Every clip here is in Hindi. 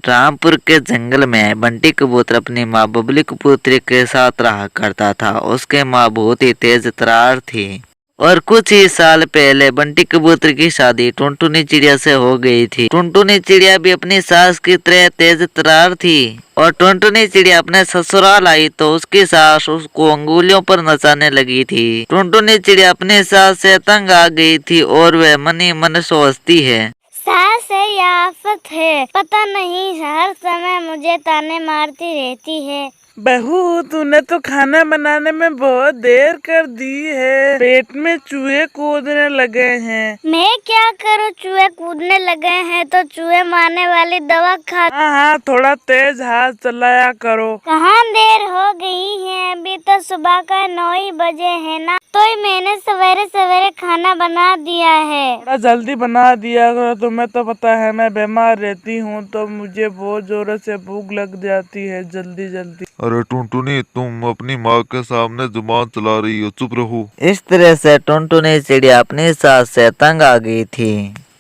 रामपुर के जंगल में बंटी कबूतर अपनी माँ बबली कबूतरी के साथ रहा करता था। उसके माँ बहुत ही तेज तर्रार थी और कुछ ही साल पहले बंटी कबूतर की शादी टुनटुनी चिड़िया से हो गई थी। टुनटुनी चिड़िया भी अपनी सास की तरह तेज तर्रार थी और टुनटुनी चिड़िया अपने ससुराल आई तो उसकी सास उसको अंगुलियों पर नचाने लगी थी। टुनटुनी चिड़िया अपनी सास से तंग आ गई थी और वह मन ही मन सोचती है, सास है या आफत है, पता नहीं हर समय मुझे ताने मारती रहती है। बहू, तूने तो खाना बनाने में बहुत देर कर दी है। पेट में चूहे कूदने लगे हैं। मैं क्या करूँ, चूहे कूदने लगे हैं तो चूहे मारने वाली दवा खा। हाँ, थोड़ा तेज हाथ चलाया करो। कहाँ देर हो गई है, अभी तो सुबह का 9 ही बजे है ना। तो मैंने सवेरे सवेरे खाना बना दिया है। थोड़ा जल्दी बना दिया करो, तुम्हें तो पता है मैं बीमार रहती हूँ तो मुझे बहुत जोरों से भूख लग जाती है जल्दी जल्दी। अरे टुनटुनी, तुम अपनी माँ के सामने जुबान चला रही हो, चुप रहो। इस तरह से टुनटुनी चिड़िया अपनी सास से तंग आ गई थी।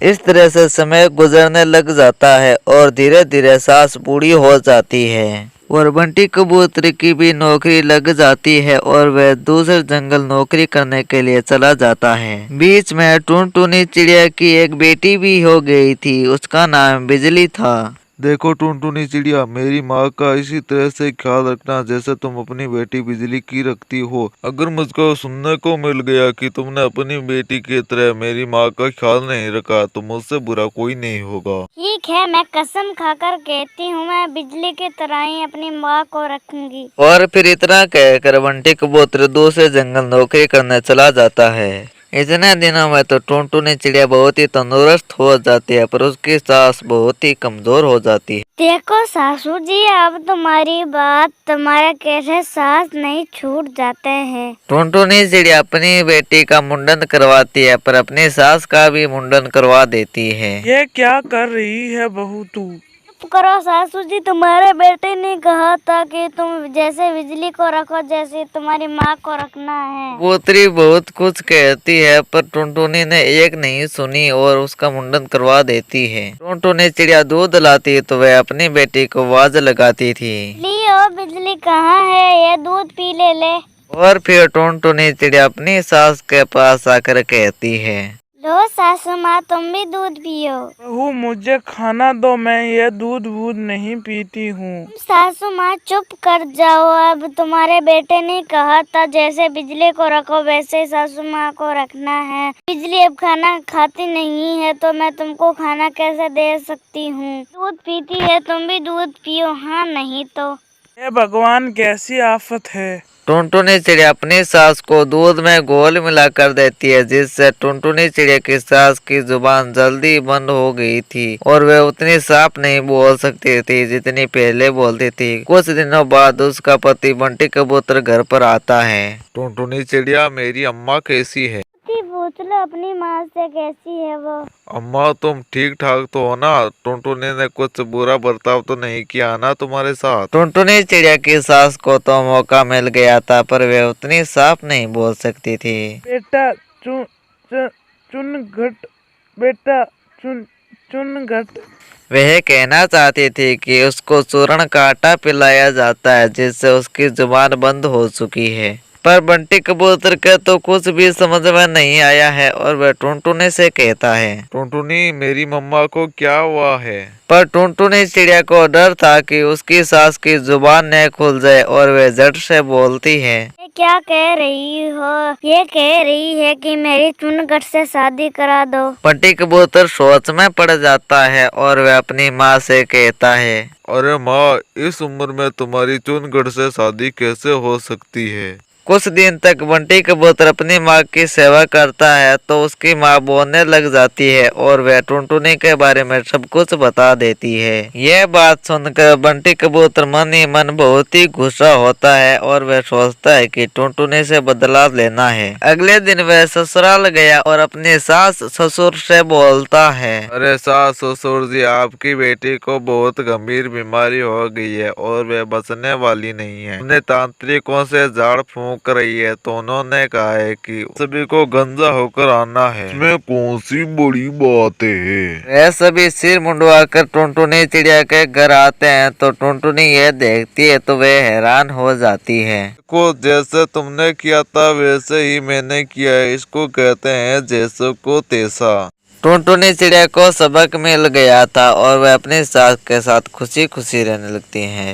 इस तरह से समय गुजरने लग जाता है और धीरे धीरे सास बूढ़ी हो जाती है और बंटी कबूतर की भी नौकरी लग जाती है और वह दूसरे जंगल नौकरी करने के लिए चला जाता है। बीच में टुनटुनी चिड़िया की एक बेटी भी हो गई थी, उसका नाम बिजली था। देखो टुनटुनी चिड़िया, मेरी माँ का इसी तरह से ख्याल रखना जैसे तुम अपनी बेटी बिजली की रखती हो। अगर मुझको सुनने को मिल गया कि तुमने अपनी बेटी की तरह मेरी माँ का ख्याल नहीं रखा तो मुझसे बुरा कोई नहीं होगा। ठीक है, मैं कसम खाकर कहती हूँ मैं बिजली की तरह ही अपनी माँ को रखूंगी। और फिर इतना कहकर बंटी कबूतर दूसरे जंगल नौकरी करने चला जाता है। इतने दिनों में तो टुनटुनी चिड़िया बहुत ही तंदुरुस्त हो जाती है पर उसकी सास बहुत ही कमजोर हो जाती है। देखो सासू जी, अब तुम्हारी बात तुम्हारे कैसे सांस नहीं छूट जाते हैं। टुनटुनी चिड़िया अपनी बेटी का मुंडन करवाती है पर अपनी सास का भी मुंडन करवा देती है। ये क्या कर रही है बहू तू? चुप करो सासू जी, तुम्हारे बेटे ने कहा था कि तुम जैसे बिजली को रखो जैसे तुम्हारी माँ को रखना है। कबूतरी बहुत कुछ कहती है पर टुनटुनी ने एक नहीं सुनी और उसका मुंडन करवा देती है। टुनटुनी चिड़िया दूध लाती तो वह अपनी बेटी को आवाज लगाती थी, लियो बिजली कहाँ है, ये दूध पी ले। और फिर टुनटुनी चिड़िया अपनी सास के पास आकर कहती है, लो सासू माँ, तुम भी दूध पियो। बहू, मुझे खाना दो, मैं ये दूध वूध नहीं पीती हूँ। सासू माँ चुप कर जाओ, अब तुम्हारे बेटे ने कहा था जैसे बिजली को रखो वैसे सासू माँ को रखना है। बिजली अब खाना खाती नहीं है तो मैं तुमको खाना कैसे दे सकती हूँ। दूध पीती है, तुम भी दूध पियो, हाँ नहीं तो। ये भगवान, कैसी आफत है। टुनटुनी चिड़िया अपनी सास को दूध में घोल मिला कर देती है जिससे टुनटुनी चिड़िया की सास की जुबान जल्दी बंद हो गई थी और वह उतनी साफ नहीं बोल सकती थी जितनी पहले बोलती थी। कुछ दिनों बाद उसका पति बंटी कबूतर घर पर आता है। टुनटुनी चिड़िया, मेरी अम्मा कैसी है? पूछ लो अपनी माँ से कैसी है वो। अम्मा, तुम ठीक ठाक तो हो ना? टुनटुनी ने कुछ बुरा बर्ताव तो नहीं किया ना तुम्हारे साथ? टुनटुनी चिड़िया की सास को तो मौका मिल गया था पर वह उतनी साफ नहीं बोल सकती थी। बेटा चुनघट, बेटा चुनघट। वह कहना चाहती थी कि उसको चूर्ण का आटा पिलाया जाता है जिससे उसकी जुबान बंद हो चुकी है। पर बंटी कबूतर के तो कुछ भी समझ में नहीं आया है और वह टुनटुनी से कहता है, टुनटुनी, मेरी मम्मा को क्या हुआ है? पर टुनटुनी चिड़िया को डर था कि उसकी सास की जुबान न खुल जाए और वह झट से बोलती है, ये क्या कह रही हो? ये कह रही है कि मेरी चुनगट से शादी करा दो। बंटी कबूतर सोच में पड़ जाता है और वह अपनी माँ से कहता है, अरे माँ, इस उम्र में तुम्हारी चुनगढ़ से शादी कैसे हो सकती है? कुछ दिन तक बंटी कबूतर अपनी माँ की सेवा करता है तो उसकी माँ बोलने लग जाती है और वह टुनटुनी के बारे में सब कुछ बता देती है। यह बात सुनकर बंटी कबूतर मन ही मन बहुत ही गुस्सा होता है और वह सोचता है कि टुनटुनी से बदला लेना है। अगले दिन वह ससुराल गया और अपने सास ससुर से बोलता है, अरे सास ससुर जी, आपकी बेटी को बहुत गंभीर बीमारी हो गई है और वह बचने वाली नहीं है। हमने तांत्रिकों से झाड़ फूंक कर रही है तो उन्होंने कहा है कि सभी को गंजा होकर आना है। इसमें कौन सी बड़ी बात है। वह सभी सिर मुंडवाकर टुनटुनी चिड़िया के घर आते हैं तो टुनटुनी यह देखती है तो वह हैरान हो जाती है। को जैसे तुमने किया था वैसे ही मैंने किया है, इसको कहते हैं जैसे को तैसा। टुनटुनी चिड़िया को सबक मिल गया था और वह अपनी सास के साथ खुशी खुशी रहने लगती है।